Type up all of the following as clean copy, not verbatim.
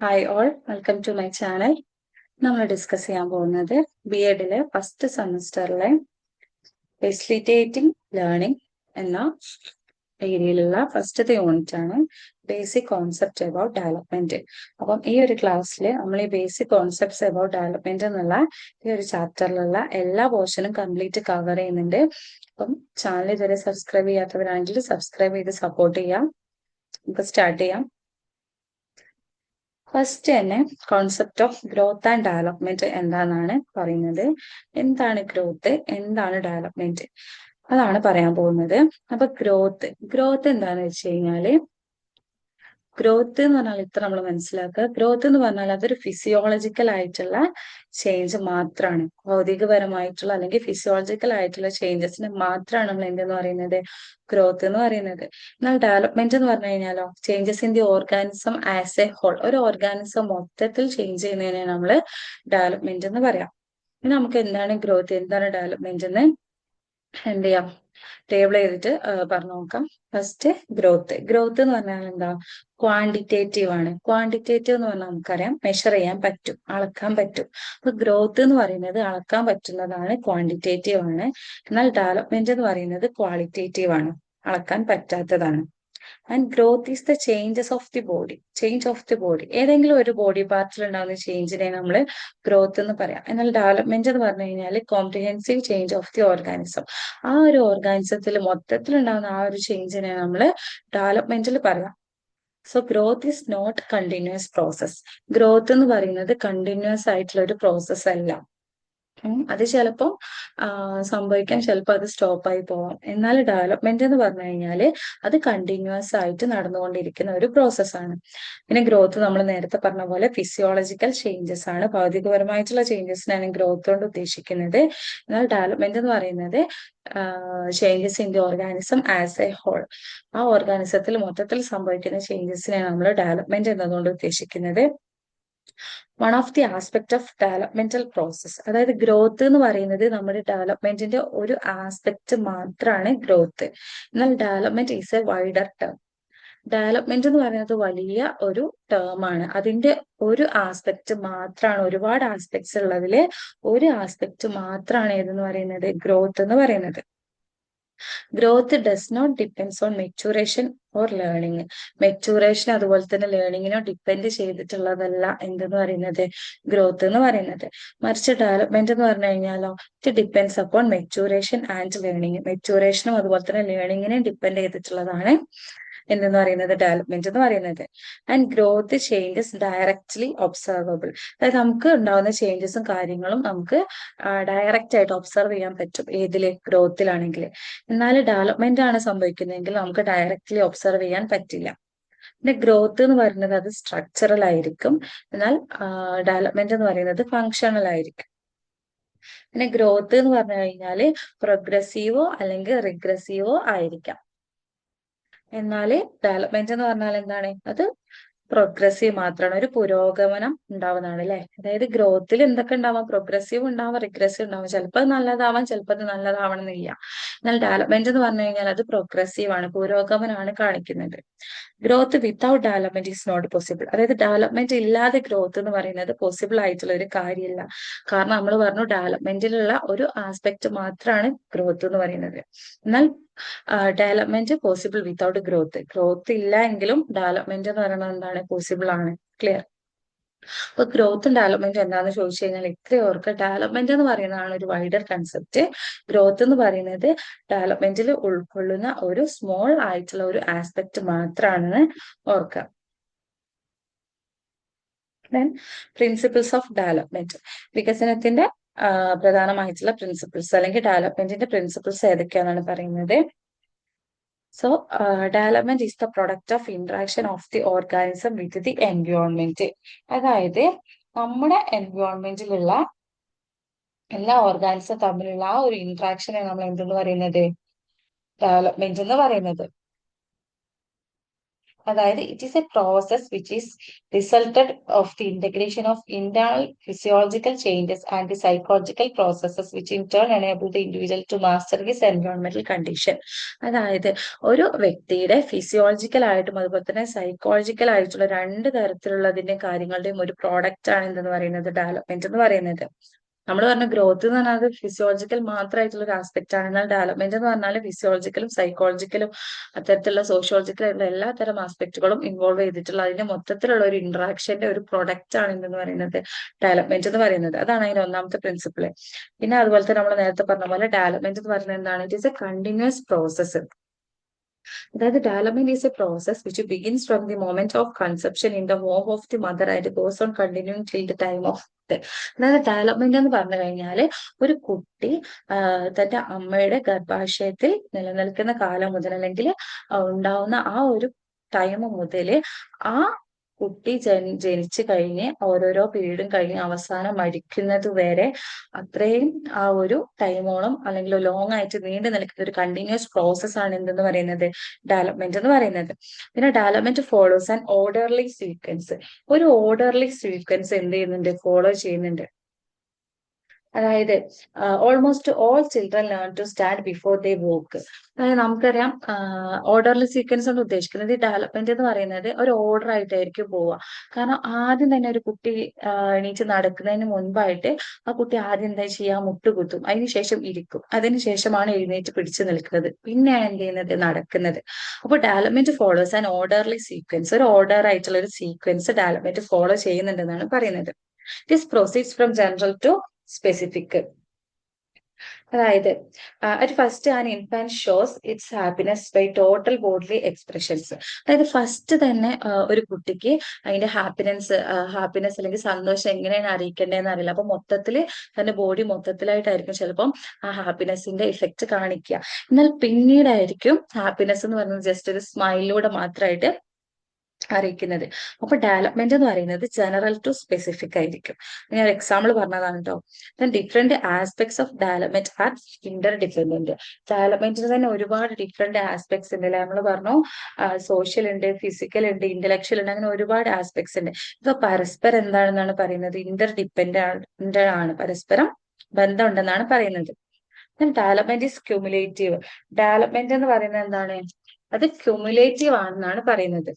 Hi all, welcome to my channel. നമ്മൾ discuss ചെയ്യാൻ പോകുന്നത് ബി എഡിലെ ഫസ്റ്റ് സെമസ്റ്ററിലെ ഫെസിലിറ്റേറ്റിംഗ് ലേണിംഗ് എന്ന ഏരിയയിലുള്ള ഫസ്റ്റത്തെ യൂണിറ്റ് ആണ് ബേസിക് കോൺസെപ്റ്റ് അബൌട്ട് ഡെവലപ്മെന്റ്. അപ്പം ഈ ഒരു ക്ലാസ്സിൽ നമ്മൾ ഈ ബേസിക് കോൺസെപ്റ്റ്സ് അബൌട്ട് ഡെവലപ്മെന്റ് എന്നുള്ള ഈ ഒരു ചാപ്റ്ററിലുള്ള എല്ലാ പോർഷനും കംപ്ലീറ്റ് കവർ ചെയ്യുന്നുണ്ട്. അപ്പം ചാനൽ ഇതുവരെ സബ്സ്ക്രൈബ് ചെയ്യാത്തവരാണെങ്കിൽ സബ്സ്ക്രൈബ് ചെയ്ത് സപ്പോർട്ട് ചെയ്യാം. നമുക്ക് സ്റ്റാർട്ട് ചെയ്യാം. ഫസ്റ്റ് തന്നെ concept of growth and development എന്താണെന്നാണ് പറയുന്നത്. എന്താണ് ഗ്രോത്ത്, എന്താണ് ഡെവലപ്മെന്റ്, അതാണ് പറയാൻ പോകുന്നത്. അപ്പൊ ഗ്രോത്ത് എന്താന്ന് വെച്ച് കഴിഞ്ഞാല്, ഗ്രോത്ത് എന്ന് പറഞ്ഞാൽ ഇത്ര നമ്മൾ മനസ്സിലാക്കുക. ഗ്രോത്ത് എന്ന് പറഞ്ഞാൽ അതൊരു ഫിസിയോളജിക്കൽ ആയിട്ടുള്ള ചേഞ്ച് മാത്രമാണ്. ഭൗതികപരമായിട്ടുള്ള അല്ലെങ്കിൽ ഫിസിയോളജിക്കൽ ആയിട്ടുള്ള ചേഞ്ചസിന് മാത്രമാണ് നമ്മൾ എന്തെന്ന് പറയുന്നത്, ഗ്രോത്ത് എന്ന് പറയുന്നത്. എന്നാൽ ഡെവലപ്മെന്റ് എന്ന് പറഞ്ഞു കഴിഞ്ഞാലോ, changes in the organism as a whole, ഒരു ഓർഗാനിസം മൊത്തത്തിൽ ചേഞ്ച് ചെയ്യുന്നതിനെ നമ്മൾ ഡെവലപ്മെന്റ് എന്ന് പറയാം. ഇനി നമുക്ക് എന്താണ് ഗ്രോത്ത്, എന്താണ് ഡെവലപ്മെന്റ് എന്ന് എന്ത് ചെയ്യാം, ടേബിൾ ചെയ്തിട്ട് പറഞ്ഞു നോക്കാം. ഫസ്റ്റ് ഗ്രോത്ത് എന്ന് പറഞ്ഞാൽ എന്താ, ക്വാണ്ടിറ്റേറ്റീവ് ആണ്. ക്വാണ്ടിറ്റേറ്റീവ് എന്ന് പറഞ്ഞാൽ നമുക്കറിയാം മെഷർ ചെയ്യാൻ പറ്റും, അളക്കാൻ പറ്റും. അപ്പൊ ഗ്രോത്ത് എന്ന് പറയുന്നത് അളക്കാൻ പറ്റുന്നതാണ്, ക്വാണ്ടിറ്റേറ്റീവ് ആണ്. എന്നാൽ ഡെവലപ്മെന്റ് എന്ന് പറയുന്നത് ക്വാളിറ്റേറ്റീവ് ആണ്, അളക്കാൻ പറ്റാത്തതാണ്. And growth is the changes of the body, change of the body, ഏതെങ്കിലും ഒരു ബോഡി പാർട്ടിൽ ഉണ്ടാകുന്ന ചേഞ്ചിനെ നമ്മൾ ഗ്രോത്ത് എന്ന് പറയാം. എന്നാൽ ഡെവലപ്മെന്റ് എന്ന് പറഞ്ഞു കഴിഞ്ഞാൽ comprehensive change of the organism, ആ ഒരു ഓർഗാനിസത്തിൽ മൊത്തത്തിൽ ഉണ്ടാകുന്ന ആ ഒരു ചേഞ്ചിനെ നമ്മൾ ഡെവലപ്മെന്റിൽ പറയാം. So growth is not continuous process. Growth എന്ന് പറയുന്നത് കണ്ടിന്യൂസ് ആയിട്ടുള്ള ഒരു പ്രോസസ് അല്ല. അത് ചിലപ്പോൾ സംഭവിക്കാം, ചിലപ്പോൾ അത് സ്റ്റോപ്പ് ആയി പോവാം. എന്നാൽ ഡെവലപ്മെന്റ് എന്ന് പറഞ്ഞു കഴിഞ്ഞാൽ അത് കണ്ടിന്യൂസ് ആയിട്ട് നടന്നുകൊണ്ടിരിക്കുന്ന ഒരു പ്രോസസ്സാണ്. പിന്നെ ഗ്രോത്ത് നമ്മൾ നേരത്തെ പറഞ്ഞ പോലെ ഫിസിയോളജിക്കൽ ചേഞ്ചസ് ആണ്, ഭൗതികപരമായിട്ടുള്ള ചേഞ്ചസിനാണ് ഗ്രോത്ത് കൊണ്ട് ഉദ്ദേശിക്കുന്നത്. എന്നാൽ ഡെവലപ്മെന്റ് എന്ന് പറയുന്നത് changes in the organism as a whole, ആ ഓർഗാനിസത്തിൽ മൊത്തത്തിൽ സംഭവിക്കുന്ന ചേഞ്ചസിനെയാണ് നമ്മൾ ഡെവലപ്മെന്റ് എന്നതുകൊണ്ട് ഉദ്ദേശിക്കുന്നത്. One of the aspect of developmental process, അതായത് ഗ്രോത്ത് എന്ന് പറയുന്നത് നമ്മുടെ ഡെവലപ്മെന്റിന്റെ ഒരു ആസ്പെക്ട് മാത്രമാണ് ഗ്രോത്ത്. എന്നാൽ development is a wider term. Development എന്ന് പറയുന്നത് വലിയ ഒരു ടേം ആണ്, അതിന്റെ ഒരു ആസ്പെക്ട് മാത്രമാണ്, ഒരുപാട് ആസ്പെക്ട്സ് ഉള്ളതില് ഒരു ആസ്പെക്ട് മാത്രമാണ് ഏതെന്ന് പറയുന്നത്, ഗ്രോത്ത് എന്ന് പറയുന്നത്. Growth does not depends on maturation or learning. Maturation അതുപോലെ തന്നെ ലേണിങ്ങിനോ ഡിപ്പെൻഡ് ചെയ്തിട്ടുള്ളതല്ല എന്തെന്ന് പറയുന്നത്, ഗ്രോത്ത് എന്ന് പറയുന്നത്. മറിച്ച് ഡെവലപ്മെന്റ് എന്ന് പറഞ്ഞു കഴിഞ്ഞാലോ, it depends upon maturation and learning. മെച്യൂറേഷനും അതുപോലെ തന്നെ ലേണിങ്ങിനെ ഡിപ്പെൻഡ് ചെയ്തിട്ടുള്ളതാണ് എന്തെന്ന് പറയുന്നത്, ഡെവലപ്മെന്റ് എന്ന് പറയുന്നത്. And growth changes directly observable, അതായത് നമുക്ക് ഉണ്ടാവുന്ന ചേഞ്ചസും കാര്യങ്ങളും നമുക്ക് ഡയറക്റ്റ് ആയിട്ട് ഒബ്സർവ് ചെയ്യാൻ പറ്റും, ഏതില്, ഗ്രോത്തിലാണെങ്കിൽ. എന്നാൽ ഡെവലപ്മെന്റ് ആണ് സംഭവിക്കുന്നതെങ്കിൽ നമുക്ക് ഡയറക്റ്റ്ലി ഒബ്സർവ് ചെയ്യാൻ പറ്റില്ല. പിന്നെ ഗ്രോത്ത് എന്ന് പറയുന്നത് അത് സ്ട്രക്ചറൽ ആയിരിക്കും, എന്നാൽ ഡെവലപ്മെന്റ് എന്ന് പറയുന്നത് ഫങ്ഷണൽ ആയിരിക്കും. പിന്നെ ഗ്രോത്ത് എന്ന് പറഞ്ഞു കഴിഞ്ഞാൽ പ്രോഗ്രസീവോ അല്ലെങ്കിൽ റിഗ്രസീവോ ആയിരിക്കാം. എന്നാല് ഡെവലപ്മെന്റ് എന്ന് പറഞ്ഞാൽ എന്താണ്, അത് പ്രോഗ്രസീവ് മാത്രമാണ്, ഒരു പുരോഗമനം ഉണ്ടാവുന്നതാണ് അല്ലെ. അതായത് ഗ്രോത്തിൽ എന്തൊക്കെ ഉണ്ടാവാം, പ്രോഗ്രസീവ് ഉണ്ടാവാം, റിഗ്രസീവ് ഉണ്ടാവാം. ചിലപ്പോൾ അത് നല്ലതാവാം, ചിലപ്പോൾ അത് നല്ലതാവണമെന്നില്ല. എന്നാൽ ഡെവലപ്മെന്റ് എന്ന് പറഞ്ഞു കഴിഞ്ഞാൽ അത് പ്രോഗ്രസീവ് ആണ്, പുരോഗമനമാണ് കാണിക്കുന്നത്. Growth without development is not possible, അതായത് ഡെവലപ്മെന്റ് ഇല്ലാതെ ഗ്രോത്ത് എന്ന് പറയുന്നത് പോസിബിൾ ആയിട്ടുള്ള ഒരു കാര്യമില്ല. കാരണം നമ്മൾ പറഞ്ഞു ഡെവലപ്മെന്റിലുള്ള ഒരു ആസ്പെക്ട് മാത്രമാണ് ഗ്രോത്ത് എന്ന് പറയുന്നത്. എന്നാൽ development possible without growth, growth ഇല്ല എങ്കിലും ഡെവലപ്മെന്റ് എന്ന് പറയുന്നത് എന്താണ്, പോസിബിൾ ആണ്. ക്ലിയർ. അപ്പൊ ഗ്രോത്തും ഡെവലപ്മെന്റും എന്താണെന്ന് ചോദിച്ചു കഴിഞ്ഞാൽ ഇത്രയും ഓർക്കുക. ഡെവലപ്മെന്റ് എന്ന് പറയുന്നതാണ് ഒരു വൈഡർ കൺസെപ്റ്റ്, ഗ്രോത്ത് എന്ന് പറയുന്നത് ഡെവലപ്മെന്റിൽ ഉൾക്കൊള്ളുന്ന ഒരു സ്മോൾ ആയിട്ടുള്ള ഒരു ആസ്പെക്ട് മാത്രമാണെന്ന് ഓർക്കുക. ദെൻ പ്രിൻസിപ്പിൾസ് ഓഫ് ഡെവലപ്മെന്റ്, വികസനത്തിന്റെ പ്രധാനമായിട്ടുള്ള പ്രിൻസിപ്പിൾസ് അല്ലെങ്കിൽ ഡെവലപ്മെന്റിന്റെ പ്രിൻസിപ്പിൾസ് ഏതൊക്കെയാണെന്നാണ് പറയുന്നത്. So, development is the product of interaction of the organism with the environment. അതായത് നമ്മുടെ എൻവയോൺമെന്റിലുള്ള എല്ലാ ഓർഗാനിസം തമ്മിലുള്ള ആ ഒരു ഇന്ററാക്ഷനെ നമ്മൾ എന്തെന്ന് പറയുന്നത്, ഡെവലപ്മെന്റ് എന്ന് പറയുന്നത്. അതായത് it is a process which is resulted of the integration of internal physiological changes and the psychological processes which in turn enable the individual to master his എൻവയോൺമെന്റൽ കണ്ടീഷൻ. അതായത് ഒരു വ്യക്തിയുടെ ഫിസിയോളജിക്കൽ ആയിട്ടും അതുപോലെ തന്നെ സൈക്കോളജിക്കൽ ആയിട്ടുള്ള രണ്ട് തരത്തിലുള്ളതിന്റെ കാര്യങ്ങളുടെയും ഒരു പ്രോഡക്റ്റ് ആണ് എന്തെന്ന് പറയുന്നത് ഡെവലപ്മെന്റ് എന്ന് പറയുന്നത്. നമ്മൾ പറഞ്ഞ ഗ്രോത്ത് എന്ന് പറഞ്ഞാൽ ഫിസിയോളജിക്കൽ മാത്രമായിട്ടുള്ള ഒരു ആസ്പെക്ട് ആണ്. എന്നാൽ ഡെവലപ്മെന്റ് എന്ന് പറഞ്ഞാൽ ഫിസിയോളജിക്കലും സൈക്കോളജിക്കലും അത്തരത്തിലുള്ള സോഷ്യോളജിക്കൽ ആയിട്ടുള്ള എല്ലാ തരം ആസ്പെക്ടുകളും ഇൻവോൾവ് ചെയ്തിട്ടുള്ള അതിന്റെ മൊത്തത്തിലുള്ള ഒരു ഇന്ററാക്ഷന്റെ ഒരു പ്രൊഡക്റ്റ് ആണ് എന്തെന്ന് പറയുന്നത് ഡെവലപ്മെന്റ് എന്ന് പറയുന്നത്. അതാണ് അതിന്റെ ഒന്നാമത്തെ പ്രിൻസിപ്പിൾ. പിന്നെ അതുപോലെ തന്നെ നമ്മൾ നേരത്തെ പറഞ്ഞ പോലെ ഡെവലപ്മെന്റ് എന്ന് പറയുന്നത് എന്താണ്? It is a continuous process. അതായത് development is a process which begins from the moment of conception in the womb of the mother and goes on continuing till the time of death. അതായത് development എന്ന് പറഞ്ഞു കഴിഞ്ഞാൽ ഒരു കുട്ടി തന്റെ അമ്മയുടെ ഗർഭാശയത്തിൽ നിലനിൽക്കുന്ന കാലം മുതൽ അല്ലെങ്കിൽ ഉണ്ടാവുന്ന ആ ഒരു ടൈം മുതൽ ആ കുട്ടി ജനിച്ചു കഴിഞ്ഞ് ഓരോരോ പീരീഡും കഴിഞ്ഞ് അവസാനം മരിക്കുന്നത് വരെ അത്രയും ആ ഒരു ടൈമോളം അല്ലെങ്കിൽ ലോങ് ആയിട്ട് നീണ്ടു നിൽക്കുന്ന ഒരു കണ്ടിന്യൂസ് പ്രോസസ് ആണ് എന്തെന്ന് പറയുന്നത് ഡെവലപ്മെന്റ് എന്ന് പറയുന്നത്. പിന്നെ development follows an orderly sequence. ഒരു ഓർഡർലി സീക്വൻസ് എന്ത് ചെയ്യുന്നുണ്ട്? ഫോളോ ചെയ്യുന്നുണ്ട്. അതായത് almost all children learn to stand before they walk. അതായത് നമുക്കറിയാം ഓർഡർലി സീക്വൻസ് കൊണ്ട് ഉദ്ദേശിക്കുന്നത് ഈ ഡെവലപ്മെന്റ് എന്ന് പറയുന്നത് ഒരു ഓർഡർ ആയിട്ടായിരിക്കും പോവുക. കാരണം ആദ്യം തന്നെ ഒരു കുട്ടി എണീറ്റ് നടക്കുന്നതിന് മുൻപായിട്ട് ആ കുട്ടി ആദ്യം എന്താ ചെയ്യുക? മുട്ടുകുത്തും, അതിനുശേഷം ഇരിക്കും, അതിനുശേഷമാണ് എഴുന്നേറ്റ് പിടിച്ചു നിൽക്കുന്നത്, പിന്നെയാണ് എന്ത് ചെയ്യുന്നത്? നടക്കുന്നത്. അപ്പോൾ development follows an orderly sequence. ഒരു ഓർഡർ ആയിട്ടുള്ള ഒരു സീക്വൻസ് ഡെവലപ്മെന്റ് ഫോളോ ചെയ്യുന്നുണ്ടെന്നാണ് പറയുന്നത്. This proceeds from general to specific. അതായത് at first an infant shows its happiness by total bodily expressions. അതായത് ഫസ്റ്റ് തന്നെ ഒരു കുട്ടിക്ക് അതിന്റെ ഹാപ്പിനെസ് അല്ലെങ്കിൽ സന്തോഷം എങ്ങനെയാണ് അറിയിക്കേണ്ടതെന്ന് അറിയില്ല. അപ്പൊ മൊത്തത്തിൽ തന്റെ ബോഡി മൊത്തത്തിലായിട്ടായിരിക്കും ചിലപ്പം ആ ഹാപ്പിനെസിന്റെ ഇഫക്റ്റ് കാണിക്കുക. എന്നാൽ പിന്നീടായിരിക്കും ഹാപ്പിനെസ് എന്ന് പറയുന്നത് ജസ്റ്റ് ഒരു സ്മൈലിലൂടെ മാത്രമായിട്ട് അറിയിക്കുന്നത്. അപ്പൊ ഡെവലപ്മെന്റ് എന്ന് പറയുന്നത് ജനറൽ ടു സ്പെസിഫിക് ആയിരിക്കും. ഞാൻ എക്സാമ്പിൾ പറഞ്ഞതാണ് കേട്ടോ. Different aspects of development are interdependent. ഡെവലപ്മെന്റിന് തന്നെ ഒരുപാട് ഡിഫറെന്റ് ആസ്പെക്ട്സ് ഉണ്ട് അല്ലെ. നമ്മൾ പറഞ്ഞു സോഷ്യൽ ഉണ്ട്, ഫിസിക്കൽ ഉണ്ട്, ഇന്റലക്ച്വൽ ഉണ്ട്, അങ്ങനെ ഒരുപാട് ആസ്പെക്ട്സ് ഉണ്ട്. ഇപ്പൊ പരസ്പരം എന്താണെന്നാണ് പറയുന്നത്? ഇന്റർ ഡിപെൻഡന്റ് ആണ്, പരസ്പരം ബന്ധമുണ്ടെന്നാണ് പറയുന്നത്. Development is cumulative. ഡെവലപ്മെന്റ് എന്ന് പറയുന്നത് എന്താണ്? അത് ക്യുമുലേറ്റീവ് ആണെന്നാണ് പറയുന്നത്.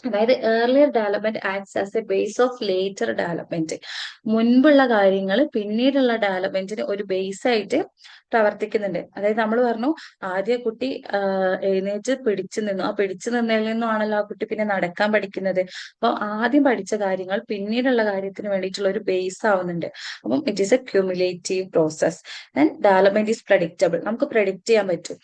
അതായത് earlier development acts as A base of later development. മുൻപുള്ള കാര്യങ്ങൾ പിന്നീടുള്ള ഡെവലപ്മെന്റിന് ഒരു ബേസ് ആയിട്ട് പ്രവർത്തിക്കുന്നുണ്ട്. അതായത് നമ്മൾ പറഞ്ഞു ആദ്യ കുട്ടി എഴുന്നേറ്റ് പിടിച്ചു നിന്നു, ആ പിടിച്ചു നിന്നതിൽ നിന്നുമാണല്ലോ ആ കുട്ടി പിന്നെ നടക്കാൻ പഠിക്കുന്നത്. അപ്പൊ ആദ്യം പഠിച്ച കാര്യങ്ങൾ പിന്നീടുള്ള കാര്യത്തിന് വേണ്ടിയിട്ടുള്ള ഒരു ബേസ് ആവുന്നുണ്ട്. അപ്പം it is A cumulative process. Then development is predictable. നമുക്ക് പ്രഡിക്റ്റ് ചെയ്യാൻ പറ്റും.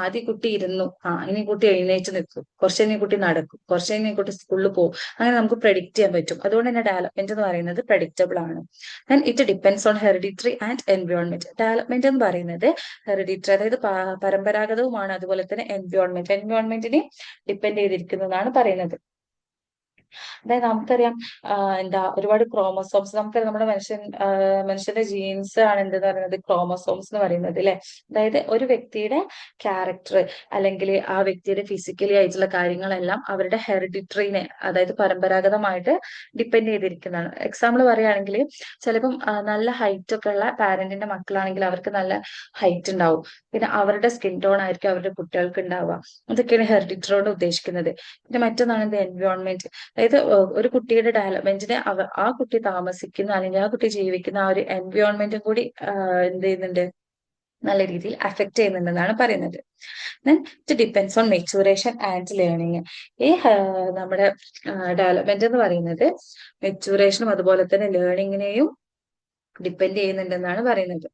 ആദ്യ കുട്ടി ഇരുന്നു, ഇനി കുട്ടി എഴുന്നേറ്റ് നിൽക്കും, കുറച്ച് കഴിഞ്ഞ കുട്ടി നടക്കും, കുറച്ച് കഴിഞ്ഞ കുട്ടി സ്കൂളിൽ പോകും, അങ്ങനെ നമുക്ക് പ്രഡിക്റ്റ് ചെയ്യാൻ പറ്റും. അതുകൊണ്ട് തന്നെ ഡെവലപ്മെന്റ് എന്ന് പറയുന്നത് പ്രഡിക്റ്റബിൾ ആണ്. Then it depends on hereditary and environment. Development എന്ന് പറയുന്നത് ഹെറിഡിറ്ററി, അതായത് പരമ്പരാഗതവുമാണ്, അതുപോലെ തന്നെ എൻവയോൺമെന്റിനെ ഡിപ്പെൻഡ് ചെയ്തിരിക്കുന്നതാണ് പറയുന്നത്. അതായത് നമുക്കറിയാം ഒരുപാട് ക്രോമസോംസ്, നമുക്കറിയാം നമ്മുടെ മനുഷ്യന്റെ ജീൻസ് ആണ് എന്തെന്ന് പറയുന്നത് ക്രോമസോംസ് എന്ന് പറയുന്നത് അല്ലെ. അതായത് ഒരു വ്യക്തിയുടെ ക്യാരക്ടർ അല്ലെങ്കിൽ ആ വ്യക്തിയുടെ ഫിസിക്കലി ആയിട്ടുള്ള കാര്യങ്ങളെല്ലാം അവരുടെ ഹെറിഡിറ്ററിനെ, അതായത് പരമ്പരാഗതമായിട്ട് ഡിപ്പെൻഡ് ചെയ്തിരിക്കുന്നതാണ്. എക്സാമ്പിൾ പറയുകയാണെങ്കിൽ ചിലപ്പം നല്ല ഹൈറ്റ് ഒക്കെ ഉള്ള പാരന്റിന്റെ മക്കളാണെങ്കിൽ അവർക്ക് നല്ല ഹൈറ്റ് ഉണ്ടാവും. പിന്നെ അവരുടെ സ്കിൻ ടോൺ ആയിരിക്കും അവരുടെ കുട്ടികൾക്ക് ഉണ്ടാവുക. അതൊക്കെയാണ് ഹെറിഡിറ്ററി കൊണ്ട് ഉദ്ദേശിക്കുന്നത്. പിന്നെ മറ്റൊന്നാണ് എൻവയോൺമെന്റ്. അതായത് ഒരു കുട്ടിയുടെ ഡെവലപ്മെന്റിനെ ആ കുട്ടി താമസിക്കുന്ന അല്ലെങ്കിൽ ആ കുട്ടി ജീവിക്കുന്ന ആ ഒരു എൻവയോൺമെന്റും കൂടി എന്ത് ചെയ്യുന്നുണ്ട്? നല്ല രീതിയിൽ അഫക്ട് ചെയ്യുന്നുണ്ടെന്നാണ് പറയുന്നത്. Then it depends on maturation and learning. ഈ നമ്മുടെ ഡെവലപ്മെന്റ് എന്ന് പറയുന്നത് മെച്യൂറേഷനും അതുപോലെ തന്നെ ലേണിങ്ങിനെയും ഡിപ്പെൻഡ് ചെയ്യുന്നുണ്ടെന്നാണ് പറയുന്നത്.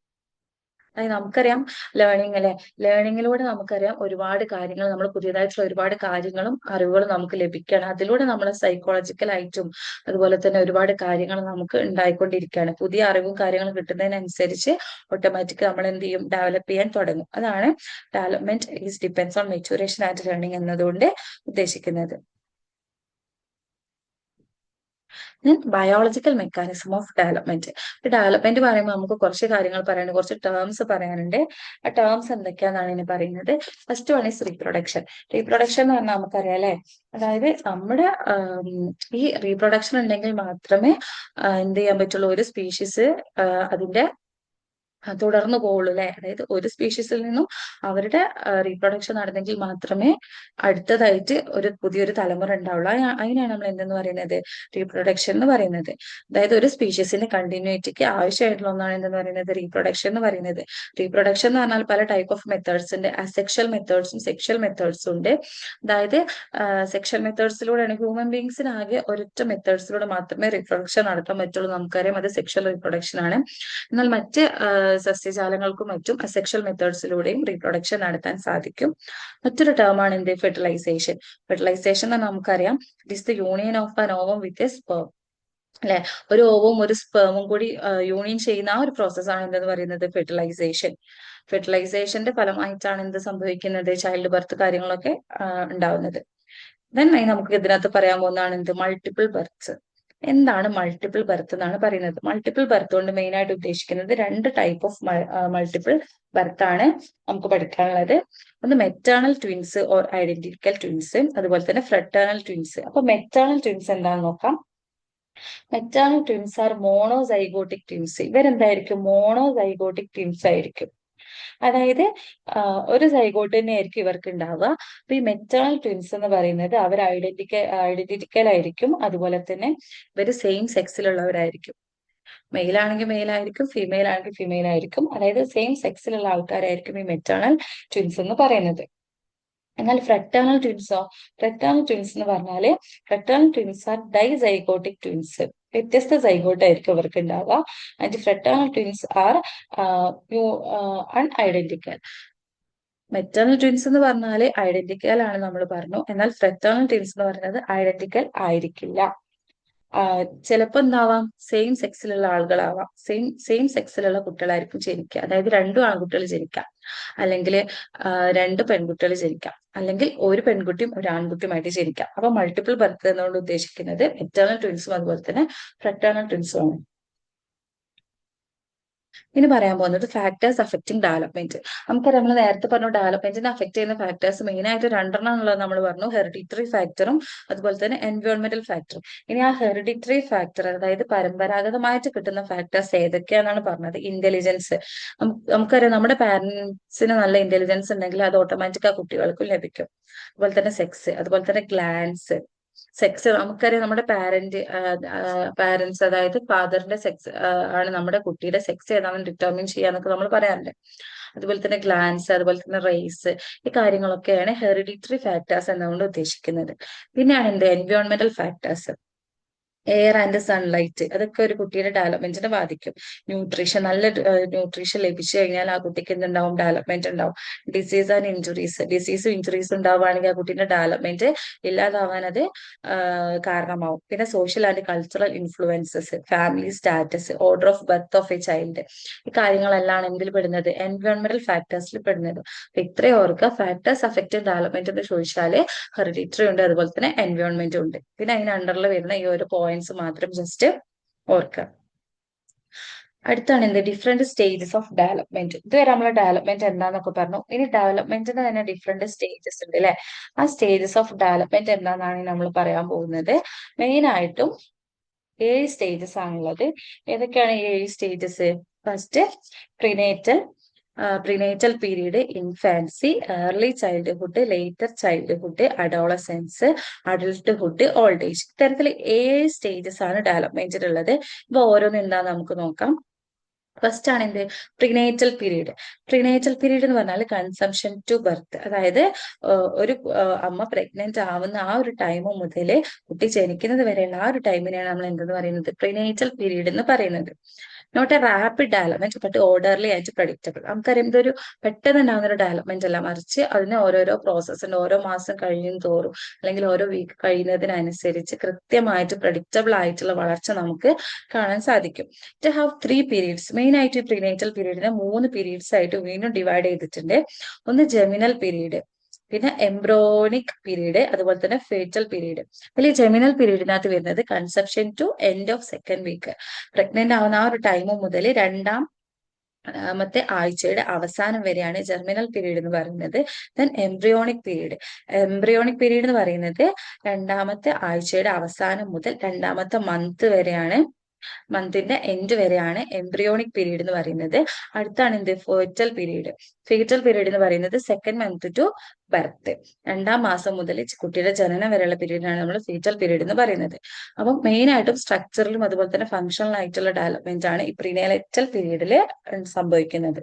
അതായത് നമുക്കറിയാം ലേണിംഗ് അല്ലെ, ലേണിങ്ങിലൂടെ നമുക്കറിയാം ഒരുപാട് കാര്യങ്ങൾ, നമ്മൾ പുതിയതായിട്ടുള്ള ഒരുപാട് കാര്യങ്ങളും അറിവുകളും നമുക്ക് ലഭിക്കുകയാണ്. അതിലൂടെ നമ്മൾ സൈക്കോളജിക്കൽ ആയിട്ടും അതുപോലെ തന്നെ ഒരുപാട് കാര്യങ്ങൾ നമുക്ക് ഉണ്ടായിക്കൊണ്ടിരിക്കുകയാണ്. പുതിയ അറിവും കാര്യങ്ങളും കിട്ടുന്നതിനനുസരിച്ച് ഓട്ടോമാറ്റിക് നമ്മൾ എന്ത് ചെയ്യും? ഡെവലപ്പ് ചെയ്യാൻ തുടങ്ങും. അതാണ് development is depends on maturation and learning എന്നതുകൊണ്ട് ഉദ്ദേശിക്കുന്നത്. Biological mechanism of development. Development പറയുമ്പോൾ നമുക്ക് കുറച്ച് കാര്യങ്ങൾ പറയാനുണ്ട്, കുറച്ച് ടേംസ് പറയാനുണ്ട്. ആ ടേംസ് എന്തൊക്കെയാണെന്നാണ് ഇനി പറയുന്നത്. First one is reproduction. Reproduction എന്ന് പറഞ്ഞാൽ നമുക്കറിയാം അല്ലെ, അതായത് നമ്മുടെ ഈ റീപ്രൊഡക്ഷൻ ഉണ്ടെങ്കിൽ മാത്രമേ എന്ത് ചെയ്യാൻ പറ്റുള്ളൂ, ഒരു സ്പീഷീസ് അതിന്റെ തുടർന്നു പോവുള്ളൂ അല്ലെ. അതായത് ഒരു സ്പീഷീസിൽ നിന്നും അവരുടെ റീപ്രൊഡക്ഷൻ നടന്നെങ്കിൽ മാത്രമേ അടുത്തതായിട്ട് ഒരു പുതിയൊരു തലമുറ ഉണ്ടാവുള്ളൂ. അതിനാണ് നമ്മൾ എന്തെന്ന് പറയുന്നത്, റീപ്രൊഡക്ഷൻ എന്ന് പറയുന്നത്. അതായത് ഒരു സ്പീഷീസിന്റെ കണ്ടിന്യൂറ്റിക്ക് ആവശ്യമായിട്ടുള്ള ഒന്നാണ് എന്തെന്ന് പറയുന്നത്, റീപ്രൊഡക്ഷൻ എന്ന് പറയുന്നത്. റീപ്രൊഡക്ഷൻ എന്ന് പറഞ്ഞാൽ പല ടൈപ്പ് ഓഫ് മെത്തേഡ്സ് ഉണ്ട്. അസെക്ഷൽ മെത്തേഡ്സും സെക്ഷൽ മെത്തേഡ്സും ഉണ്ട്. അതായത് സെക്ഷൽ മെത്തേഡ്സിലൂടെയാണ് ഹ്യൂമൻ ബീങ്സിന് ആകെ ഒരൊറ്റ മെത്തേഡ്സിലൂടെ മാത്രമേ റീപ്രൊഡക്ഷൻ നടത്താൻ പറ്റുള്ളൂ. നമുക്കറിയാം അത് സെക്ഷൽ റീപ്രൊഡക്ഷൻ ആണ്. എന്നാൽ മറ്റ് സസ്യജാലങ്ങൾക്കും മറ്റും അസെക്ഷൽ മെത്തേഡ്സിലൂടെയും റീപ്രൊഡക്ഷൻ നടത്താൻ സാധിക്കും. മറ്റൊരു ടേമാണ് എന്ത്, ഫെർട്ടിലൈസേഷൻ. ഫെർട്ടിലൈസേഷൻ എന്ന് നമുക്കറിയാം, it is the union of an ovum with a sperm അല്ലെ. ഒരു ഓവും ഒരു സ്പേമും കൂടി യൂണിയൻ ചെയ്യുന്ന ആ ഒരു പ്രോസസ്സാണ് എന്തെന്ന് പറയുന്നത്, ഫെർട്ടിലൈസേഷൻ. ഫെർട്ടിലൈസേഷന്റെ ഫലമായിട്ടാണ് എന്ത് സംഭവിക്കുന്നത്, ചൈൽഡ് ബർത്ത് കാര്യങ്ങളൊക്കെ ഉണ്ടാവുന്നത്. ദെൻ നമുക്ക് ഇതിനകത്ത് പറയാൻ പോകുന്നതാണ് എന്ത്, മൾട്ടിപ്പിൾ ബർത്ത്. എന്താണ് മൾട്ടിപ്പിൾ ബർത്ത് എന്നാണ് പറയുന്നത്. മൾട്ടിപ്പിൾ ബർത്ത് കൊണ്ട് മെയിൻ ആയിട്ട് ഉദ്ദേശിക്കുന്നത് രണ്ട് ടൈപ്പ് ഓഫ് മൾട്ടിപ്പിൾ ബർത്ത് ആണ് നമുക്ക് പഠിക്കാനുള്ളത്. ഒന്ന് maternal twins or identical twins, അതുപോലെ തന്നെ ഫ്രട്ടേണൽ ട്വിൻസ്. അപ്പൊ മെറ്റേണൽ ട്വിൻസ് എന്താണെന്ന് നോക്കാം. Maternal twins are monozygotic twins. ഇവരെന്തായിരിക്കും, മോണോസൈഗോട്ടിക് ട്വിൻസ് ആയിരിക്കും. അതായത് ഒരു സൈഗോട്ട് തന്നെ ആയിരിക്കും ഇവർക്ക് ഉണ്ടാവുക. അപ്പൊ ഈ മെറ്റേണൽ ട്വിൻസ് എന്ന് പറയുന്നത് അവർ ഐഡന്റിക്കൽ ആയിരിക്കും. അതുപോലെ തന്നെ ഇവര് സെയിം സെക്സിലുള്ളവരായിരിക്കും. മെയിൽ ആണെങ്കിൽ മെയിൽ ആയിരിക്കും, ഫീമെയിൽ ആണെങ്കിൽ ഫീമെയിൽ ആയിരിക്കും. അതായത് സെയിം സെക്സിലുള്ള ആൾക്കാരായിരിക്കും ഈ മെറ്റേണൽ ട്വിൻസ് എന്ന് പറയുന്നത്. എന്നാൽ ഫ്രട്ടേണൽ ട്വിൻസോ, ഫ്രട്ടേണൽ ട്വിൻസ് എന്ന് പറഞ്ഞാല് fraternal twins are dizygotic twins. വ്യത്യസ്ത സൈഗോട്ട് ആയിരിക്കും അവർക്ക് ഉണ്ടാവുക. And fraternal twins are unidentical. Maternal twins എന്ന് പറഞ്ഞാല് ഐഡന്റിക്കൽ ആണ് നമ്മൾ പറഞ്ഞു. എന്നാൽ ഫ്രട്ടേണൽ ട്വിൻസ് എന്ന് പറയുന്നത് ഐഡന്റിക്കൽ ആയിരിക്കില്ല. ചിലപ്പോ എന്താവാം, സെയിം സെക്സിലുള്ള ആളുകളാവാം, സെയിം സെക്സിലുള്ള കുട്ടികളായിരിക്കും ജനിക്കുക. അതായത് രണ്ടു ആൺകുട്ടികൾ ജനിക്കാം, അല്ലെങ്കിൽ രണ്ട് പെൺകുട്ടികൾ ജനിക്കാം, അല്ലെങ്കിൽ ഒരു പെൺകുട്ടിയും ഒരു ആൺകുട്ടിയുമായിട്ട് ജനിക്കാം. അപ്പൊ മൾട്ടിപ്പിൾ ബർത്ത് എന്നോട് ഉദ്ദേശിക്കുന്നത് മെറ്റേണൽ ട്വിൻസും അതുപോലെ തന്നെ ഫ്രട്ടേണൽ ട്വിൻസും ആണ്. ഇനി പറയാൻ പോകുന്നത് ഫാക്ടേഴ്സ് അഫക്റ്റിംഗ് ഡെവലപ്മെന്റ്. നമുക്കറിയാം, നമ്മൾ നേരത്തെ പറഞ്ഞു ഡെവലപ്മെന്റിനെ അഫക്ട് ചെയ്യുന്ന ഫാക്ടേഴ്സ് മെയിൻ ആയിട്ട് രണ്ടെണ്ണം എന്നുള്ളത് നമ്മൾ പറഞ്ഞു, ഹെറിഡിറ്ററി ഫാക്ടറും അതുപോലെ തന്നെ എൻവയോൺമെന്റൽ ഫാക്ടറും. ഇനി ആ ഹെറിഡിറ്ററി ഫാക്ടർ, അതായത് പരമ്പരാഗതമായിട്ട് കിട്ടുന്ന ഫാക്ടേഴ്സ് ഏതൊക്കെയാണെന്നാണ് പറഞ്ഞത്. ഇന്റലിജൻസ്. നമുക്കറിയാം, നമ്മുടെ പാരന്റ്സിന് നല്ല ഇന്റലിജൻസ് ഉണ്ടെങ്കിൽ അത് ഓട്ടോമാറ്റിക് ആ കുട്ടികൾക്കും ലഭിക്കും. അതുപോലെ തന്നെ സെക്സ്, അതുപോലെ തന്നെ ഗ്ലാൻസ്. സെക്സ് നമുക്കറിയാം, നമ്മുടെ പാരന്റ്സ് അതായത് ഫാദറിന്റെ സെക്സ് ആണ് നമ്മുടെ കുട്ടിയുടെ സെക്സ് ഏതാണെന്ന് ഡിറ്റർമിൻ ചെയ്യാന്നൊക്കെ നമ്മൾ പറയാറുണ്ട്. അതുപോലെ തന്നെ ഗ്ലാൻസ്, അതുപോലെ തന്നെ റേസ്, ഈ കാര്യങ്ങളൊക്കെയാണ് ഹെറിഡിറ്ററി ഫാക്ടേഴ്സ് എന്നുകൊണ്ട് ഉദ്ദേശിക്കുന്നത്. പിന്നെയാണ് എന്ത്, എൻവയോൺമെന്റൽ ഫാക്ടേഴ്സ്. എയർ ആൻഡ് സൺലൈറ്റ്, അതൊക്കെ ഒരു കുട്ടിയുടെ ഡെവലപ്മെന്റിനെ ബാധിക്കും. ന്യൂട്രീഷൻ, നല്ല ന്യൂട്രീഷൻ ലഭിച്ചു കഴിഞ്ഞാൽ ആ കുട്ടിക്ക് എന്തുണ്ടാവും, ഡെവലപ്മെന്റ് ഉണ്ടാവും. ഡിസീസ് ആൻഡ് ഇഞ്ചുറീസ്, ഡിസീസും ഇഞ്ചുറീസും ഉണ്ടാവുകയാണെങ്കിൽ ആ കുട്ടീന്റെ ഡെവലപ്മെന്റ് ഇല്ലാതാവാൻ അത് കാരണമാവും. പിന്നെ social and cultural influences, family status, order of birth of A child, ഈ കാര്യങ്ങളെല്ലാം എന്തിൽ പെടുന്നത്, എൻവയോൺമെന്റൽ ഫാക്ടേഴ്സിൽ പെടുന്നത്. അപ്പൊ ഇത്രയും ഓർക്കുക, ഫാക്ടേഴ്സ് അഫക്റ്റ് ഡെവലപ്മെന്റ് എന്ന് ചോദിച്ചാല് ഹെറിഡിറ്ററി ഉണ്ട്, അതുപോലെ തന്നെ എൻവയോൺമെന്റും ഉണ്ട്. പിന്നെ അതിന് അണ്ടറിൽ വരുന്ന ഈ ഒരു പോയിന്റ്സ് മാത്രം ജസ്റ്റ് ഓർക്കുക. അടുത്താണ് എന്ത്, ഡിഫറെന്റ് സ്റ്റേജസ് ഓഫ് ഡെവലപ്മെന്റ്. ഇതുവരെ നമ്മൾ ഡെവലപ്മെന്റ് എന്താന്നൊക്കെ പറഞ്ഞു. ഇനി ഡെവലപ്മെന്റിന് തന്നെ ഡിഫറെന്റ് സ്റ്റേജസ് ഉണ്ട് അല്ലെ. ആ സ്റ്റേജസ് ഓഫ് ഡെവലപ്മെന്റ് എന്താണെന്നാണ് നമ്മൾ പറയാൻ പോകുന്നത്. മെയിൻ ആയിട്ടും 7 സ്റ്റേജസ് ആണുള്ളത്. ഏതൊക്കെയാണ് ഈ 7 stages? First prenatal period, infancy, early childhood, later childhood, Adolescence, adulthood, old age. ഇത്തരത്തിൽ 7 സ്റ്റേജസ് ആണ് ഡെവലപ്മെന്റിലുള്ളത്. ഇപ്പൊ ഓരോന്നും എന്താന്ന് നമുക്ക് നോക്കാം. ഫസ്റ്റ് ആണ് എന്ത്, പ്രീനേറ്റൽ പീരീഡ്. പ്രീനേറ്റൽ പീരീഡ് എന്ന് പറഞ്ഞാൽ കൺസംഷൻ ടു ബർത്ത്, അതായത് ഒരു അമ്മ പ്രഗ്നന്റ് ആവുന്ന ആ ഒരു ടൈം മുതൽ കുട്ടി ജനിക്കുന്നത് വരെയുള്ള ആ ഒരു ടൈമിനെയാണ് നമ്മൾ എന്തെന്ന് പറയുന്നത്, പ്രീനേറ്റൽ പീരീഡ് എന്ന് പറയുന്നത്. Not a rapid development but orderly and predictable. നമുക്കറിയാം, ഇതൊരു പെട്ടെന്ന് ഉണ്ടാകുന്ന ഒരു ഡെവലപ്മെന്റ് അല്ല, മറിച്ച് അതിന് ഓരോരോ പ്രോസസ് ഉണ്ട്. ഓരോ മാസം കഴിയും തോറും അല്ലെങ്കിൽ ഓരോ വീക്ക് കഴിയുന്നതിനനുസരിച്ച് കൃത്യമായിട്ട് പ്രഡിക്റ്റബിൾ ആയിട്ടുള്ള വളർച്ച നമുക്ക് കാണാൻ സാധിക്കും. To have 3 periods. മെയിൻ ആയിട്ട് പ്രീനേറ്റൽ പീരീഡിനെ 3 പീരീഡ്സ് ആയിട്ട് വീണ്ടും ഡിവൈഡ് ചെയ്തിട്ടുണ്ട്. ഒന്ന് ജെമിനൽ പീരീഡ്, പിന്നെ എംബ്രോണിക് പീരീഡ്, അതുപോലെ തന്നെ ഫേറ്റൽ പീരീഡ്. അതിൽ ഈ ജെമിനൽ പീരീഡിനകത്ത് വരുന്നത് conception to end of second week, pregnant ആവുന്ന ആ ഒരു ടൈം മുതൽ രണ്ടാമത്തെ ആഴ്ചയുടെ അവസാനം വരെയാണ് ജെർമിനൽ പീരീഡ് എന്ന് പറയുന്നത്. Then embryonic period. Embryonic period എന്ന് പറയുന്നത് രണ്ടാമത്തെ ആഴ്ചയുടെ അവസാനം മുതൽ രണ്ടാമത്തെ മന്തിന്റെ എൻഡ് വരെയാണ് എംബ്രിയോണിക് പീരീഡ് എന്ന് പറയുന്നത്. അടുത്താണ് എന്ത്, ഫേറ്റൽ പീരീഡ്. ഫേറ്റൽ പീരീഡ് എന്ന് പറയുന്നത് സെക്കൻഡ് മന്ത് ടു ബർത്ത്, രണ്ടാം മാസം മുതൽ കുട്ടിയുടെ ജനനം വരെയുള്ള പീരീഡിനാണ് നമ്മൾ ഫീറ്റൽ പീരീഡ് എന്ന് പറയുന്നത്. അപ്പം മെയിൻ ആയിട്ടും സ്ട്രക്ചറിലും അതുപോലെ തന്നെ ഫങ്ഷണൽ ആയിട്ടുള്ള ഡെവലപ്മെന്റ് ആണ് ഈ പ്രീനേറ്റൽ പീരീഡിൽ സംഭവിക്കുന്നത്.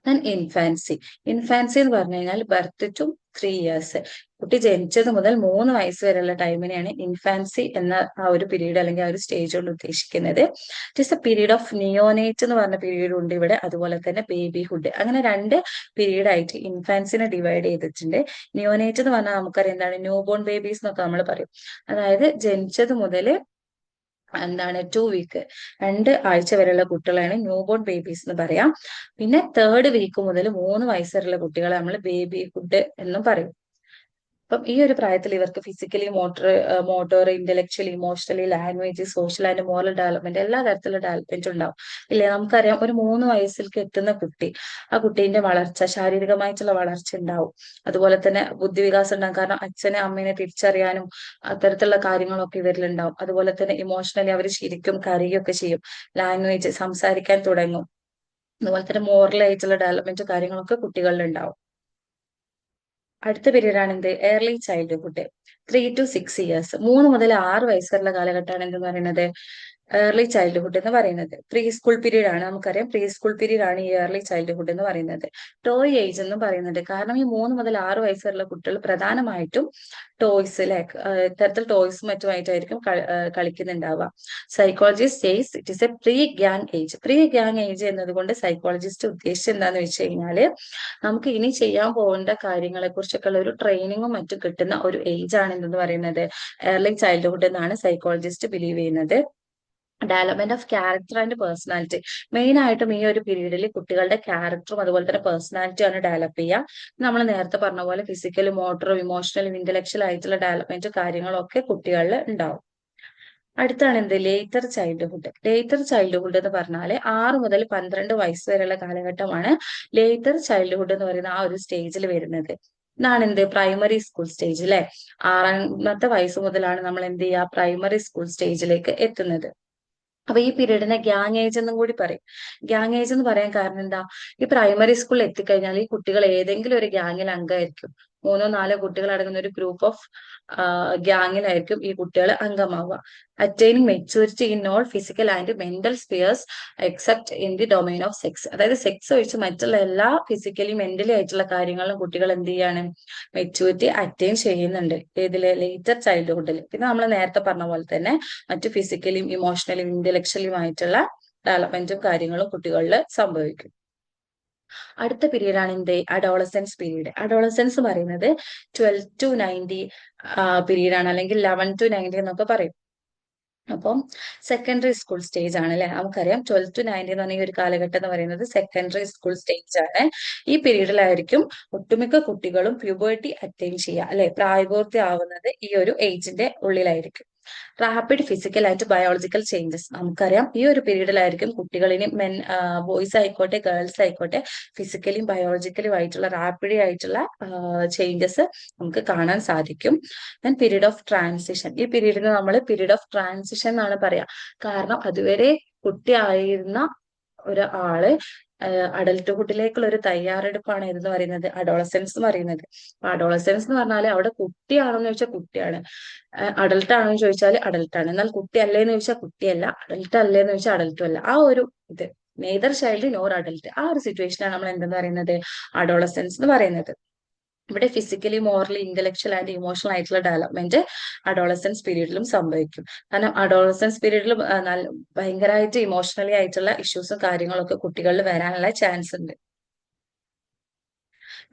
Then infancy. ഇൻഫാൻസി എന്ന് പറഞ്ഞു കഴിഞ്ഞാൽ ബർത്ത് ടു 3 ഇയേഴ്സ്, കുട്ടി ജനിച്ചത് മുതൽ 3 വയസ്സ് വരെയുള്ള ടൈമിനെയാണ് ഇൻഫാൻസി എന്ന ആ ഒരു പീരീഡ് അല്ലെങ്കിൽ ആ ഒരു സ്റ്റേജ് കൊണ്ട് ഉദ്ദേശിക്കുന്നത്. It is A period of neonate എന്ന് പറഞ്ഞ പീരീഡ് ഉണ്ട് ഇവിടെ, അതുപോലെ തന്നെ ബേബിഹുഡ്. അങ്ങനെ രണ്ട് പീരീഡ് ആയിട്ട് ഇൻഫാൻസിനെ ഡിവൈഡ് ചെയ്തിട്ടുണ്ട്. നിയോനേറ്റ് എന്ന് പറഞ്ഞാൽ നമുക്കറിയാം എന്താണ്, ന്യൂ ബോൺ ബേബീസ് എന്നൊക്കെ നമ്മൾ പറയും. അതായത് ജനിച്ചത് മുതൽ 2 വീക്ക്, 2 ആഴ്ച വരെയുള്ള കുട്ടികളാണ് ന്യൂ ബോൺ ബേബീസ് എന്ന് പറയാം. പിന്നെ 3rd വീക്ക് മുതൽ 3 വയസ്സ് വരെയുള്ള കുട്ടികളെ നമ്മൾ ബേബിഹുഡ് എന്നും പറയും. അപ്പം ഈ ഒരു പ്രായത്തിൽ ഇവർക്ക് physically, motor, intellectually, emotionally, language, social and moral development, എല്ലാ തരത്തിലുള്ള ഡെവലപ്മെന്റ് ഉണ്ടാവും. ഇല്ലേ, നമുക്കറിയാം ഒരു 3 വയസ്സിലേക്ക് എത്തുന്ന കുട്ടി, ആ കുട്ടീന്റെ വളർച്ച, ശാരീരികമായിട്ടുള്ള വളർച്ച ഉണ്ടാവും, അതുപോലെ തന്നെ ബുദ്ധിവികാസം ഉണ്ടാകും. കാരണം അച്ഛനെ അമ്മേനെ തിരിച്ചറിയാനും അത്തരത്തിലുള്ള കാര്യങ്ങളൊക്കെ ഇവരിലുണ്ടാവും. അതുപോലെ തന്നെ ഇമോഷണലി അവർ ശരിക്കും കരയൊക്കെ ചെയ്യും, ലാംഗ്വേജ് സംസാരിക്കാൻ തുടങ്ങും, അതുപോലെ തന്നെ മോറൽ ആയിട്ടുള്ള ഡെവലപ്മെന്റ് കാര്യങ്ങളൊക്കെ കുട്ടികളിൽ ഉണ്ടാവും. അടുത്ത പീരീഡ് ആണ് എന്ത്, ഏർലി ചൈൽഡ്ഹുഡ്. 3 to 6 ഇയേഴ്സ്, 3 മുതൽ 6 വയസ്സ് വരെയുള്ള കാലഘട്ടമാണ് എന്തെന്ന് പറയുന്നത്, ഏർലി ചൈൽഡ്ഹുഡ് എന്ന് പറയുന്നത്. പ്രീ സ്കൂൾ പീരീഡ് ആണ്, നമുക്കറിയാം പ്രീ സ്കൂൾ പീരീഡ് ആണ് ഈ ഏർലി ചൈൽഡ്ഹുഡ് എന്ന് പറയുന്നത്. ടോയ് ഏജ് എന്നും പറയുന്നുണ്ട്. കാരണം ഈ 3 മുതൽ 6 വയസ്സ് വരെയുള്ള കുട്ടികൾ പ്രധാനമായിട്ടും ടോയ്സ്, ലൈക്ക് ഇത്തരത്തിൽ ടോയ്സും മറ്റുമായിട്ടായിരിക്കും കളിക്കുന്നുണ്ടാവുക. Psychologist says it is a pre gang age. Pre gang age എന്നതുകൊണ്ട് സൈക്കോളജിസ്റ്റ് ഉദ്ദേശിച്ചത് എന്താന്ന് വെച്ച് കഴിഞ്ഞാല്, നമുക്ക് ഇനി ചെയ്യാൻ പോകേണ്ട കാര്യങ്ങളെ കുറിച്ചൊക്കെ ഉള്ള ഒരു ട്രെയിനിങ്ങും മറ്റും കിട്ടുന്ന ഒരു ഏജ് ആണ് എന്തെന്ന് പറയുന്നത്, ഏർലി ചൈൽഡ്ഹുഡ് എന്നാണ് സൈക്കോളജിസ്റ്റ് ബിലീവ് ചെയ്യുന്നത്. Development of character and personality. Main ആയിട്ടും ഈ ഒരു പീരീഡിൽ കുട്ടികളുടെ ക്യാരക്ടറും അതുപോലെ തന്നെ പേഴ്സണാലിറ്റി ആണ് ഡെവലപ്പ് ചെയ്യുക. നമ്മൾ നേരത്തെ പറഞ്ഞ പോലെ ഫിസിക്കലും, മോട്ടറും, ഇമോഷണലും, ഇന്റലക്ച്വൽ ആയിട്ടുള്ള ഡെവലപ്മെന്റ് കാര്യങ്ങളും ഒക്കെ കുട്ടികളിൽ ഉണ്ടാവും. അടുത്താണ് എന്ത്, ലേറ്റർ ചൈൽഡ്ഹുഡ്. ലേറ്റർ ചൈൽഡ്ഹുഡ് എന്ന് പറഞ്ഞാല് 6 മുതൽ 12 വയസ്സ് വരെയുള്ള കാലഘട്ടമാണ് ലേറ്റർ ചൈൽഡ്ഹുഡ് എന്ന് പറയുന്ന ആ ഒരു സ്റ്റേജിൽ വരുന്നത്. ഇതാണ് എന്ത്, പ്രൈമറി സ്കൂൾ സ്റ്റേജ്. അല്ലെ, 6-മത്തെ വയസ്സ് മുതലാണ് നമ്മൾ എന്ത് ചെയ്യുക, പ്രൈമറി സ്കൂൾ സ്റ്റേജിലേക്ക് എത്തുന്നത്. അപ്പൊ ഈ പീരീഡിനെ ഗ്യാങ് ഏജ് എന്നും കൂടി പറയും. ഗ്യാങ് ഏജ് എന്ന് പറയാൻ കാരണം എന്താ, ഈ പ്രൈമറി സ്കൂളിൽ എത്തിക്കഴിഞ്ഞാൽ ഈ കുട്ടികൾ ഏതെങ്കിലും ഒരു ഗ്യാങ്ങിൽ അംഗമായിരിക്കും. 3-4 കുട്ടികൾ അടങ്ങുന്ന ഒരു ഗ്രൂപ്പ് ഓഫ് ഗ്യാങ്ങിലായിരിക്കും ഈ കുട്ടികൾ അംഗമാവുക. Attaining maturity in all physical and mental spheres except in the domain of sex. അതായത് സെക്സ് ഒഴിച്ച് മറ്റുള്ള എല്ലാ ഫിസിക്കലി മെന്റലി ആയിട്ടുള്ള കാര്യങ്ങളിലും കുട്ടികൾ എന്ത് ചെയ്യാണ്, മെച്യൂരിറ്റി അറ്റൈൻ ചെയ്യുന്നുണ്ട്. ഏതില്, ലേറ്റർ ചൈൽഡ്ഹുഡിൽ. പിന്നെ നമ്മൾ നേരത്തെ പറഞ്ഞ പോലെ തന്നെ മറ്റു ഫിസിക്കലിയും ഇമോഷണലിയും ഇന്റലക്ച്വലിയും ആയിട്ടുള്ള ഡെവലപ്മെന്റും കാര്യങ്ങളും കുട്ടികളിൽ സംഭവിക്കും. അടുത്ത പീരീഡ് ആണ് എന്ത്, അഡോളസൻസ് പീരീഡ്. അഡോളസൻസ് പറയുന്നത് 12 to 19 പീരീഡ് ആണ്, അല്ലെങ്കിൽ 11 to 19 എന്നൊക്കെ പറയും. അപ്പം സെക്കൻഡറി സ്കൂൾ സ്റ്റേജ് ആണ്. അല്ലെ, നമുക്കറിയാം 12 to 19 എന്ന് പറഞ്ഞ ഈ ഒരു കാലഘട്ടം എന്ന് പറയുന്നത് സെക്കൻഡറി സ്കൂൾ സ്റ്റേജ് ആണ്. ഈ പീരീഡിലായിരിക്കും ഒട്ടുമിക്ക കുട്ടികളും പ്യൂബേർട്ടി അറ്റൈൻ ചെയ്യുക. അല്ലെ, പ്രായപൂർത്തി ആവുന്നത് ഈ ഒരു ഏജിന്റെ ഉള്ളിലായിരിക്കും. Rapid physical and biological changes. നമുക്കറിയാം ഈ ഒരു പീരീഡിലായിരിക്കും കുട്ടികളിന് ബോയ്സ് ആയിക്കോട്ടെ ഗേൾസ് ആയിക്കോട്ടെ ഫിസിക്കലിയും ബയോളജിക്കലും ആയിട്ടുള്ള റാപ്പിഡ് ആയിട്ടുള്ള ചേഞ്ചസ് നമുക്ക് കാണാൻ സാധിക്കും. Then period of transition. ഈ പീരീഡിന് നമ്മൾ പീരീഡ് ഓഫ് ട്രാൻസിഷൻ എന്നാണ് പറയാ. കാരണം അതുവരെ കുട്ടിയായിരുന്ന ഒരാള് അഡൽട്ട്ഹുഡിലേക്കുള്ള ഒരു തയ്യാറെടുപ്പാണ് ഇതെന്ന് പറയുന്നത് അഡോളസെൻസ് എന്ന് പറയുന്നത്. അപ്പൊ അഡോളസെൻസ് എന്ന് പറഞ്ഞാൽ അവിടെ കുട്ടിയാണെന്ന് ചോദിച്ചാൽ കുട്ടിയാണ്, അഡൽട്ട് ആണോ എന്ന് ചോദിച്ചാൽ അഡൽട്ട് ആണ്. എന്നാൽ കുട്ടി അല്ലേന്ന് ചോദിച്ചാൽ കുട്ടിയല്ല, അഡൽട്ട് അല്ലേന്ന് ചോദിച്ചാൽ അഡൽട്ടും അല്ല. ആ ഒരു ഇത്, നെയ്തർ ചൈൽഡ് നോർ അഡൽട്ട്, ആ ഒരു സിറ്റുവേഷനാണ് നമ്മൾ എന്തെന്ന് പറയുന്നത്, അഡോളസെൻസ് എന്ന് പറയുന്നത്. ഇവിടെ physically, morally, intellectual and emotional ആയിട്ടുള്ള ഡെവലപ്മെന്റ് അഡോളസൻസ് പീരീഡിലും സംഭവിക്കും. കാരണം അഡോളസൻസ് പീരീഡിൽ ഭയങ്കരമായിട്ട് ഇമോഷണലി ആയിട്ടുള്ള ഇഷ്യൂസും കാര്യങ്ങളൊക്കെ കുട്ടികളിൽ വരാനുള്ള ചാൻസ് ഉണ്ട്.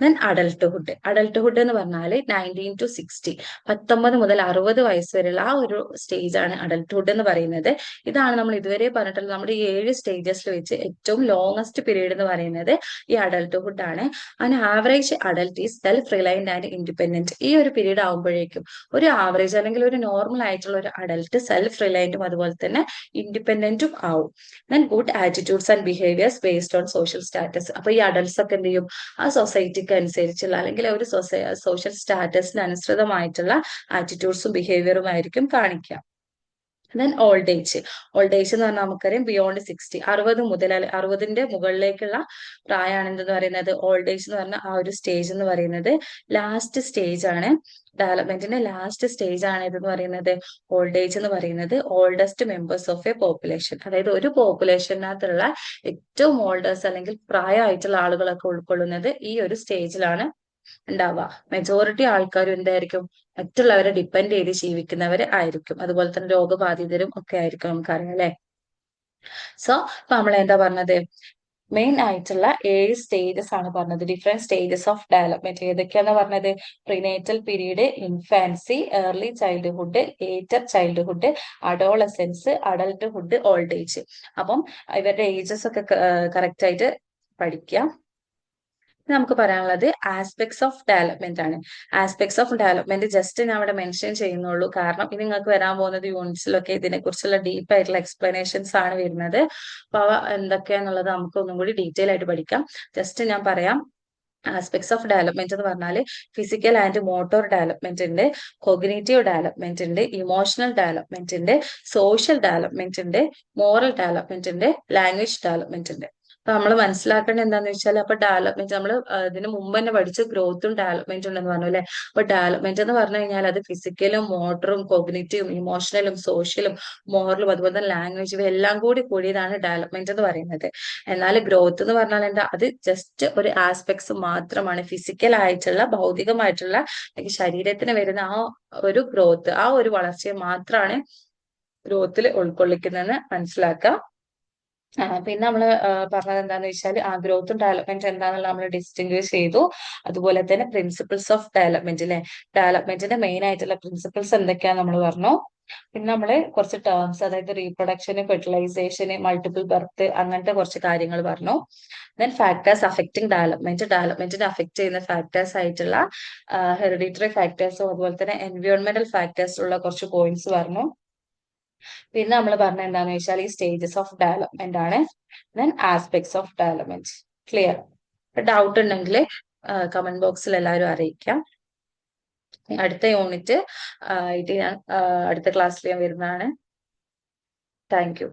ദെൻ അഡൽട്ട്ഹുഡ് എന്ന് പറഞ്ഞാൽ 19 to 60, 19 മുതൽ 60 വയസ്സ് വരെയുള്ള ആ ഒരു സ്റ്റേജ് ആണ് അഡൽട്ട്ഹുഡ് എന്ന് പറയുന്നത്. ഇതാണ് നമ്മൾ ഇതുവരെ പറഞ്ഞിട്ടുള്ള നമ്മുടെ ഈ 7 സ്റ്റേജസിൽ വെച്ച് ഏറ്റവും ലോങ്ങസ്റ്റ് പീരീഡ് എന്ന് പറയുന്നത് ഈ അഡൽട്ട്ഹുഡ് ആണ്. And average adult is self reliant and independent. ഈ ഒരു പീരീഡ് ആകുമ്പോഴേക്കും ഒരു ആവറേജ് അല്ലെങ്കിൽ ഒരു നോർമൽ ആയിട്ടുള്ള ഒരു അഡൽട്ട് സെൽഫ് റിലയന്റും അതുപോലെ തന്നെ ഇൻഡിപെൻഡന്റും ആവും. Then good attitudes and behaviours based on social status. അപ്പൊ ഈ അഡൽട്സ് ഒക്കെ എന്ത് ചെയ്യും, ആ സൊസൈറ്റിക്ക് അനുസരിച്ചുള്ള അല്ലെങ്കിൽ ഒരു സോഷ്യൽ സ്റ്റാറ്റസിന് അനുസൃതമായിട്ടുള്ള ആറ്റിറ്റ്യൂഡ്സും ബിഹേവിയറും ആയിരിക്കും കാണിക്കുക. ദെൻ ഓൾഡ് ഏജ് എന്ന് പറഞ്ഞാൽ നമുക്കറിയാം ബിയോണ്ട് 60, 60 മുതൽ 60ന്റെ മുകളിലേക്കുള്ള പ്രായമാണ് എന്തെന്ന് പറയുന്നത് ഓൾഡ് ഏജ് എന്ന് പറഞ്ഞ ആ ഒരു സ്റ്റേജ് എന്ന് പറയുന്നത് ലാസ്റ്റ് സ്റ്റേജ് ആണ്. ഡെവലപ്മെന്റിന്റെ ലാസ്റ്റ് സ്റ്റേജ് ആണ് ഇതെന്ന് പറയുന്നത് ഓൾഡ് ഏജ് എന്ന് പറയുന്നത്. Oldest members of A population, അതായത് ഒരു പോപ്പുലേഷനകത്തുള്ള ഏറ്റവും ഓൾഡേഴ്സ് അല്ലെങ്കിൽ പ്രായമായിട്ടുള്ള ആളുകളൊക്കെ ഉൾക്കൊള്ളുന്നത് ഈ ഒരു സ്റ്റേജിലാണ് ഉണ്ടാവുക. മെജോറിറ്റി ആൾക്കാരും എന്തായിരിക്കും, മറ്റുള്ളവരെ ഡിപ്പെൻഡ് ചെയ്ത് ജീവിക്കുന്നവർ ആയിരിക്കും. അതുപോലെ തന്നെ രോഗബാധിതരും ഒക്കെ ആയിരിക്കും, നമുക്കറിയാം അല്ലെ. സോ ഇപ്പൊ നമ്മൾ എന്താ പറഞ്ഞത്, മെയിൻ ആയിട്ടുള്ള 7 സ്റ്റേജസ് ആണ് പറഞ്ഞത്, ഡിഫറെന്റ് സ്റ്റേജസ് ഓഫ് ഡെവലപ്മെന്റ്. ഏതൊക്കെയാന്ന് പറഞ്ഞത്, prenatal period, infancy, early childhood, later childhood, Adolescence, adulthood, old age. അപ്പം ഇവരുടെ ഏജസ് ഒക്കെ കറക്റ്റ് ആയിട്ട് പഠിക്കാം. നമുക്ക് പറയാനുള്ളത് ആസ്പെക്ട്സ് ഓഫ് ഡെവലപ്മെന്റ് ആണ്. ആസ്പെക്ട്സ് ഓഫ് ഡെവലപ്മെന്റ് ജസ്റ്റ് ഞാൻ അവിടെ മെൻഷൻ ചെയ്യുന്നുള്ളൂ, കാരണം ഇത് നിങ്ങൾക്ക് വരാൻ പോകുന്നത് യൂണിറ്റ്സിലൊക്കെ ഇതിനെ കുറിച്ചുള്ള ഡീപ്പ് ആയിട്ടുള്ള എക്സ്പ്ലനേഷൻസ് ആണ് വരുന്നത്. അപ്പൊ അവ എന്തൊക്കെയാന്നുള്ളത് നമുക്ക് ഒന്നും കൂടി ഡീറ്റെയിൽ ആയിട്ട് പഠിക്കാം. ജസ്റ്റ് ഞാൻ പറയാം. ആസ്പെക്ട്സ് ഓഫ് ഡെവലപ്മെന്റ് എന്ന് പറഞ്ഞാൽ ഫിസിക്കൽ ആൻഡ് മോട്ടോർ ഡെവലപ്മെന്റ് ഉണ്ട്, കൊഗ്നേറ്റീവ് ഡെവലപ്മെന്റ് ഉണ്ട്, ഇമോഷണൽ ഡെവലപ്മെന്റ് ഉണ്ട്, സോഷ്യൽ ഡെവലപ്മെന്റ് ഉണ്ട്, മോറൽ ഡെവലപ്മെന്റ് ഉണ്ട്, ലാംഗ്വേജ് ഡെവലപ്മെന്റ് ഉണ്ട്. അപ്പൊ നമ്മൾ മനസ്സിലാക്കേണ്ടത് എന്താണെന്ന് വെച്ചാൽ, അപ്പൊ ഡെവലപ്മെന്റ് നമ്മൾ ഇതിന് മുമ്പ് തന്നെ പഠിച്ച് ഗ്രോത്തും ഡെവലപ്മെന്റും ഉണ്ടെന്ന് പറഞ്ഞു അല്ലെ. അപ്പൊ ഡെവലപ്മെന്റ് എന്ന് പറഞ്ഞു കഴിഞ്ഞാൽ അത് ഫിസിക്കലും മോട്ടറും കോഗ്നിറ്റീവും ഇമോഷണലും സോഷ്യലും മോറലും അതുപോലെ തന്നെ ലാംഗ്വേജും എല്ലാം കൂടി കൂടിയതാണ് ഡെവലപ്മെന്റ് എന്ന് പറയുന്നത്. എന്നാൽ ഗ്രോത്ത് എന്ന് പറഞ്ഞാൽ എന്താ, അത് ജസ്റ്റ് ഒരു ആസ്പെക്ട്സ് മാത്രമാണ്. ഫിസിക്കൽ ആയിട്ടുള്ള ഭൗതികമായിട്ടുള്ള അല്ലെങ്കിൽ ശരീരത്തിന് വരുന്ന ആ ഒരു ഗ്രോത്ത്, ആ ഒരു വളർച്ചയെ മാത്രമാണ് ഗ്രോത്തിൽ ഉൾക്കൊള്ളിക്കുന്നതെന്ന് മനസ്സിലാക്കാം. പിന്നെ നമ്മൾ പറഞ്ഞത് എന്താന്ന് വെച്ചാൽ ആ ഗ്രോത്തും ഡെവലപ്മെന്റ് എന്താണെന്നുള്ള നമ്മൾ ഡിസ്റ്റിംഗ്വിഷ് ചെയ്തു. അതുപോലെ തന്നെ പ്രിൻസിപ്പിൾസ് ഓഫ് ഡെവലപ്മെന്റ് അല്ലെ, ഡെവലപ്മെന്റിന്റെ മെയിൻ ആയിട്ടുള്ള പ്രിൻസിപ്പിൾസ് എന്തൊക്കെയാന്ന് നമ്മൾ പറഞ്ഞു. പിന്നെ നമ്മൾ കുറച്ച് ടേംസ്, അതായത് റീപ്രൊഡക്ഷന്, ഫെർട്ടിലൈസേഷന്, മൾട്ടിപ്പിൾ ബർത്ത്, അങ്ങനത്തെ കുറച്ച് കാര്യങ്ങൾ പറഞ്ഞു. ദെൻ ഫാക്ടേഴ്സ് അഫക്റ്റിംഗ് ഡെവലപ്മെന്റ്, ഡെവലപ്മെന്റിനെ അഫക്ട് ചെയ്യുന്ന ഫാക്ടേഴ്സ് ആയിട്ടുള്ള ഹെറിഡിറ്ററി ഫാക്ടേഴ്സും അതുപോലെ തന്നെ എൻവയോൺമെന്റൽ ഫാക്ടേഴ്സിലുള്ള കുറച്ച് പോയിന്റ്സ് പറഞ്ഞു. പിന്നെ നമ്മൾ പറഞ്ഞ എന്താന്ന് വെച്ചാൽ ഈ സ്റ്റേജസ് ഓഫ് ഡെവലപ്മെന്റ് ആണ്. Then aspects of development. Clear? Doubt ഉണ്ടെങ്കിൽ കമന്റ് ബോക്സിൽ എല്ലാവരും അറിയിക്കാം. അടുത്ത യൂണിറ്റ് ആയിട്ട് ഞാൻ അടുത്ത ക്ലാസ്സിൽ ഞാൻ വരുന്നതാണ്. Thank you.